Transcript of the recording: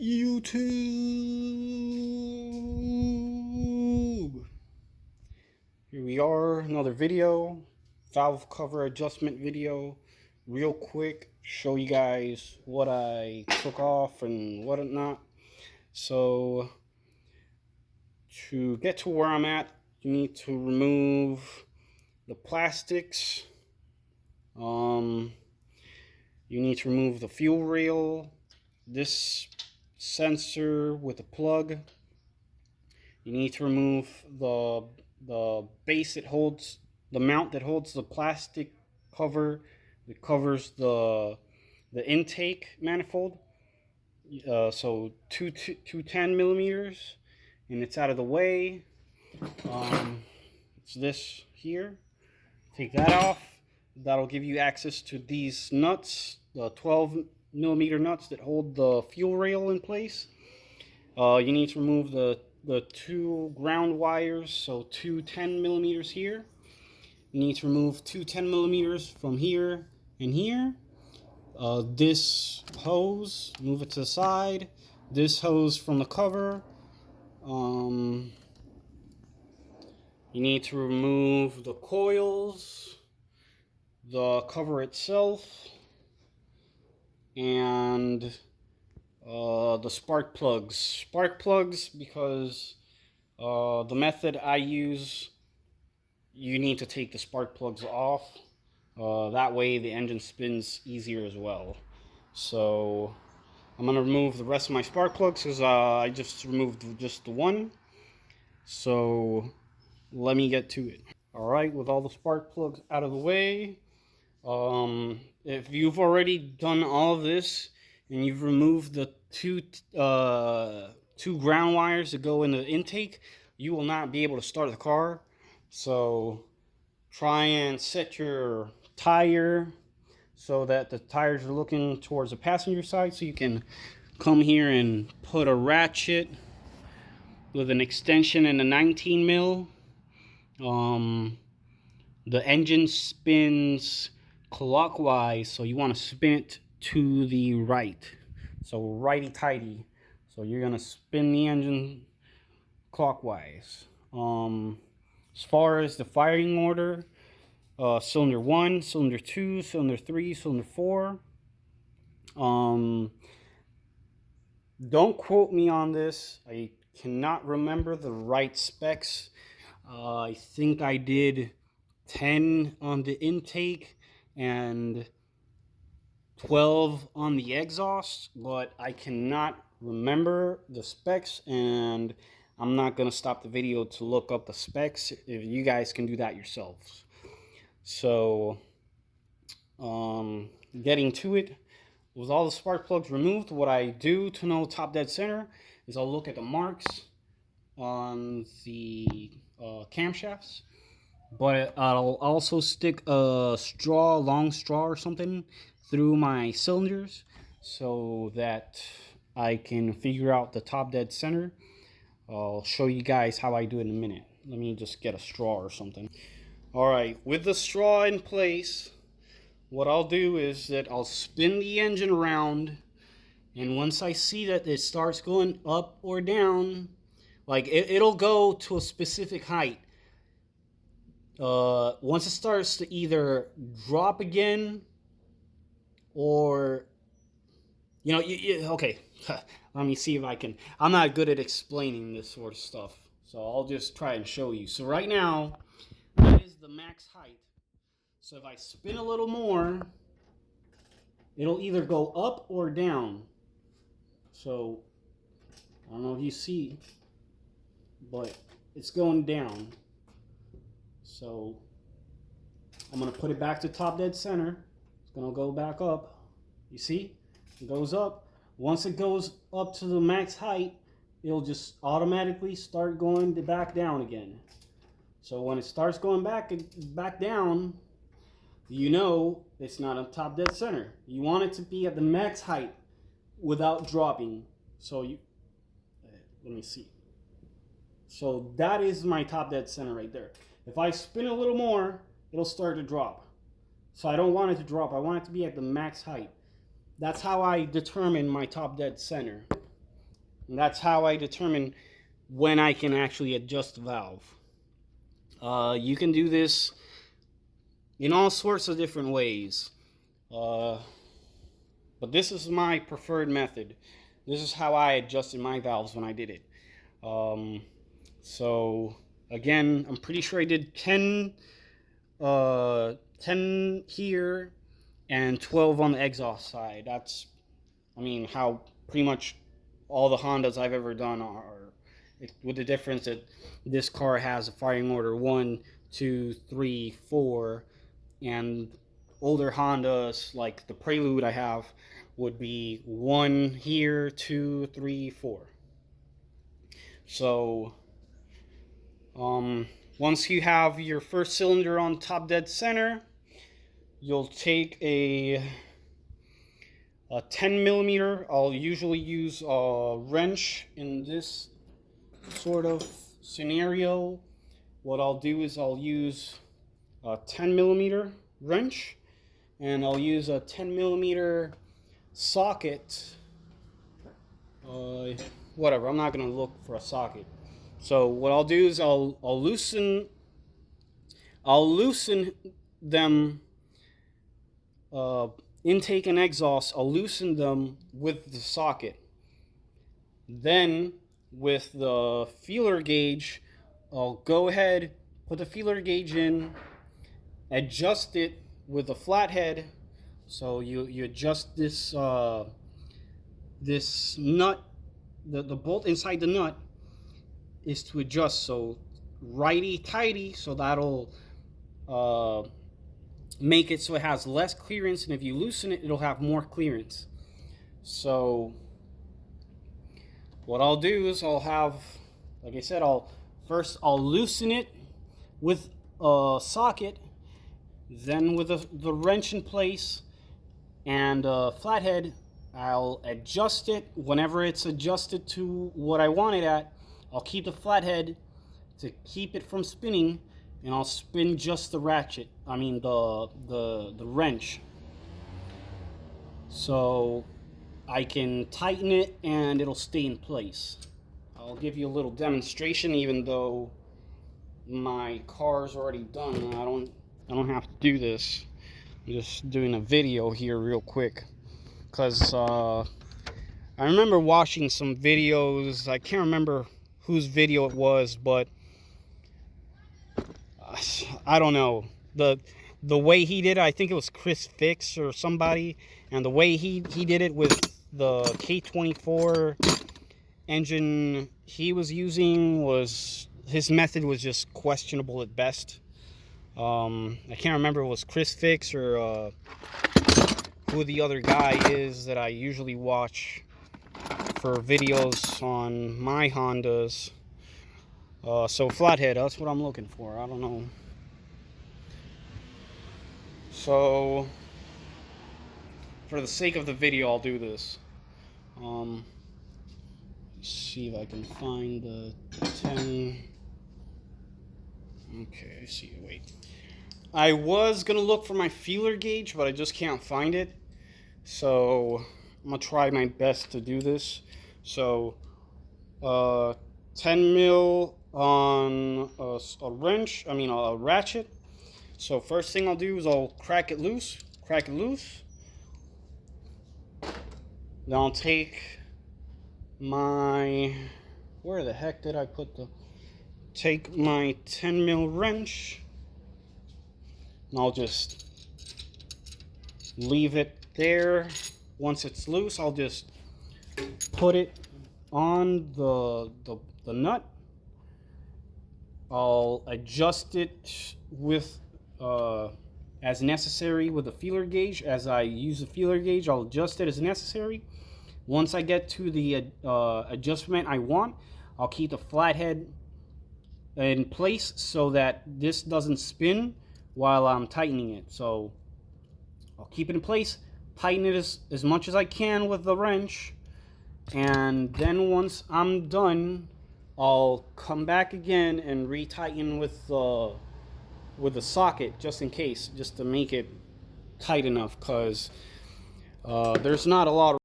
YouTube. Here we are, another video, valve cover adjustment video. Real quick, show you guys what I took off and whatnot. So to get to where I'm at, you need to remove the plastics. You need to remove the fuel rail, this sensor with the plug. You need to remove the base that holds the mount that holds the plastic cover that covers the intake manifold. So 210 millimeters, and it's out of the way. It's this here. Take that off. That'll give you access to these nuts, the 12 millimeter nuts that hold the fuel rail in place. You need to remove the two ground wires, so two 10 millimeters here. You need to remove two 10 millimeters from here and here. This hose, move it to the side. This hose from the cover. You need to remove the coils, the cover itself, and the spark plugs. Spark plugs because the method I use, you need to take the spark plugs off. That way the engine spins easier as well. So I'm going to remove the rest of my spark plugs because I just removed just the one. So let me get to it. Alright, with all the spark plugs out of the way, if you've already done all of this and you've removed the two ground wires that go in the intake, you will not be able to start the car. So try and set your tire so that the tires are looking towards the passenger side, so you can come here and put a ratchet with an extension and a 19 mil. The engine spins clockwise, so you want to spin it to the right, so righty-tighty. So you're gonna spin the engine clockwise. As far as the firing order, cylinder 1, cylinder 2, cylinder 3, cylinder 4. Don't quote me on this. I cannot remember the right specs. I think I did 10 on the intake and 12 on the exhaust, but I cannot remember the specs, and I'm not going to stop the video to look up the specs if you guys can do that yourselves. So getting to it, with all the spark plugs removed, what I do to know top dead center is I'll look at the marks on the camshafts, but I'll also stick a straw, long straw or something through my cylinders so that I can figure out the top dead center. I'll show you guys how I do it in a minute. Let me just get a straw or something. Alright, with the straw in place, what I'll do is that I'll spin the engine around, and once I see that it starts going up or down, like it'll go to a specific height. Once it starts to either drop again or, you know, okay, let me see if I can. I'm not good at explaining this sort of stuff, so I'll just try and show you. So right now, that is the max height. So if I spin a little more, it'll either go up or down. So I don't know if you see, but it's going down. So I'm going to put it back to top dead center. It's going to go back up. You see? It goes up. Once it goes up to the max height, it'll just automatically start going back down again. So when it starts going back down, you know it's not on top dead center. You want it to be at the max height without dropping. So let me see. So that is my top dead center right there. If I spin a little more, it'll start to drop. So I don't want it to drop. I want it to be at the max height. That's how I determine my top dead center. And that's how I determine when I can actually adjust the valve. You can do this in all sorts of different ways. But this is my preferred method. This is how I adjusted my valves when I did it. So again, I'm pretty sure I did 10 here and 12 on the exhaust side. That's, I mean, how pretty much all the Hondas I've ever done are, with the difference that this car has a firing order 1, 2, 3, 4, and older Hondas like the Prelude I have would be 1 here, 2, 3, 4. So once you have your first cylinder on top dead center, you'll take a 10 millimeter. I'll usually use a wrench in this sort of scenario. What I'll do is I'll use a 10 millimeter wrench, and I'll use a 10 millimeter socket. Whatever, I'm not gonna look for a socket. So what I'll do is I'll loosen them, intake and exhaust. I'll loosen them with the socket. Then with the feeler gauge, I'll go ahead, put the feeler gauge in, adjust it with a flathead. So you adjust this this nut, the bolt inside the nut is to adjust, so righty tighty, so that'll make it so it has less clearance, and if you loosen it, it'll have more clearance. So what I'll do is I'll have, like I said, I'll loosen it with a socket, then with the wrench in place and a flathead, I'll adjust it. Whenever it's adjusted to what I want it at, I'll keep the flathead to keep it from spinning, and I'll spin just the ratchet. I mean the wrench. So I can tighten it and it'll stay in place. I'll give you a little demonstration, even though my car's already done. I don't have to do this. I'm just doing a video here real quick, because I remember watching some videos. I can't remember whose video it was, but I don't know. The way he did it, I think it was Chris Fix or somebody, and the way he did it with the K24 engine he was using, was his method was just questionable at best. I can't remember if it was Chris Fix or who the other guy is that I usually watch for videos on my Hondas. So flathead, that's what I'm looking for. I don't know. So for the sake of the video, I'll do this. Let's see if I can find the 10. Okay, I see. Wait. I was gonna look for my feeler gauge, but I just can't find it. So I'm gonna try my best to do this. So 10 mil on a wrench, I mean a ratchet. So first thing I'll do is I'll crack it loose. Then I'll take my, where the heck did I put take my 10 mil wrench, and I'll just leave it there. Once it's loose, I'll just put it on the nut. I'll adjust it with as necessary with the feeler gauge. As I use the feeler gauge, I'll adjust it as necessary. Once I get to the adjustment I want, I'll keep the flathead in place so that this doesn't spin while I'm tightening it. So I'll keep it in place, tighten it as much as I can with the wrench, and then once I'm done, I'll come back again and retighten with the socket, just in case, just to make it tight enough, because there's not a lot of